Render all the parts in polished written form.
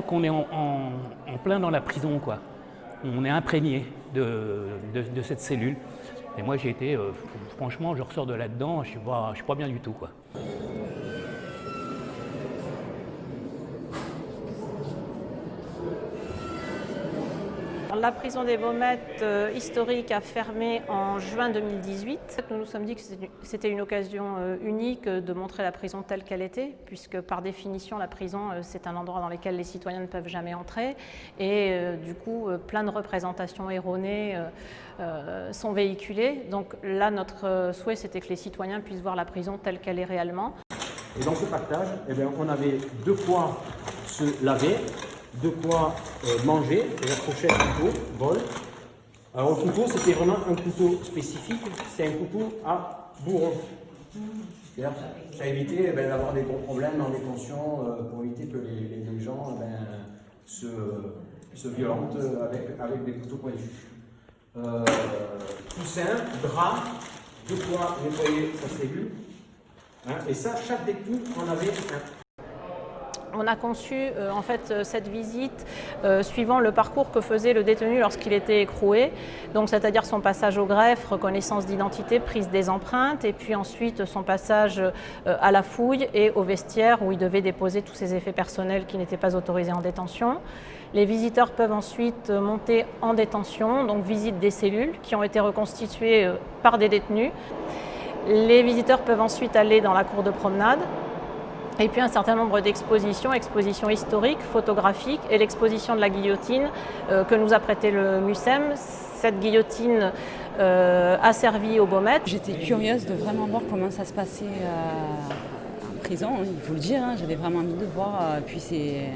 qu'on est en plein dans la prison, quoi. On est imprégné de cette cellule. Et moi, j'ai été, franchement, je ressors de là-dedans, je suis pas bien du tout, quoi. La prison des Baumettes historique a fermé en juin 2018. Nous nous sommes dit que c'était une occasion unique de montrer la prison telle qu'elle était, puisque par définition la prison c'est un endroit dans lequel les citoyens ne peuvent jamais entrer et du coup plein de représentations erronées sont véhiculées. Donc là notre souhait c'était que les citoyens puissent voir la prison telle qu'elle est réellement. Et dans ce partage, on avait de quoi se laver, de quoi manger, et la fourchette, couteau, bol. Alors le couteau, c'était vraiment un couteau spécifique, c'est un couteau à bourron. C'est-à-dire ça a évité d'avoir des gros problèmes en détention pour éviter que les gens se violentent avec des couteaux pointus. Coussin, drap, de quoi nettoyer sa cellule. Et ça, chaque détenu en avait un. On a conçu en fait cette visite suivant le parcours que faisait le détenu lorsqu'il était écroué, donc c'est-à-dire son passage au greffe, reconnaissance d'identité, prise des empreintes, et puis ensuite son passage à la fouille et au vestiaire où il devait déposer tous ses effets personnels qui n'étaient pas autorisés en détention. Les visiteurs peuvent ensuite monter en détention, donc visite des cellules qui ont été reconstituées par des détenus. Les visiteurs peuvent ensuite aller dans la cour de promenade. Et puis un certain nombre d'expositions, expositions historiques, photographiques et l'exposition de la guillotine que nous a prêté le MUSEM. Cette guillotine a servi aux Baumettes. J'étais curieuse de vraiment voir comment ça se passait en prison, il faut le dire, hein. J'avais vraiment envie de voir, puis c'est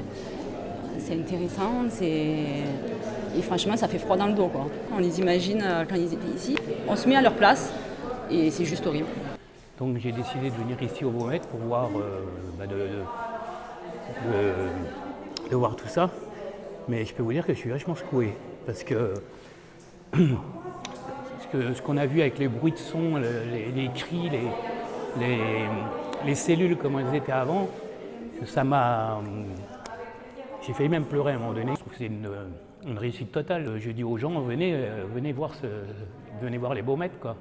intéressant, et franchement ça fait froid dans le dos, quoi. On les imagine quand ils étaient ici, on se met à leur place et c'est juste horrible. Donc j'ai décidé de venir ici aux Baumettes pour voir, de voir tout ça. Mais je peux vous dire que je suis vachement secoué. Parce que ce qu'on a vu avec les bruits de son, les cris, les cellules comme elles étaient avant, ça m'a... J'ai failli même pleurer à un moment donné. Je trouve que c'est une réussite totale. Je dis aux gens, venez voir les Baumettes, quoi.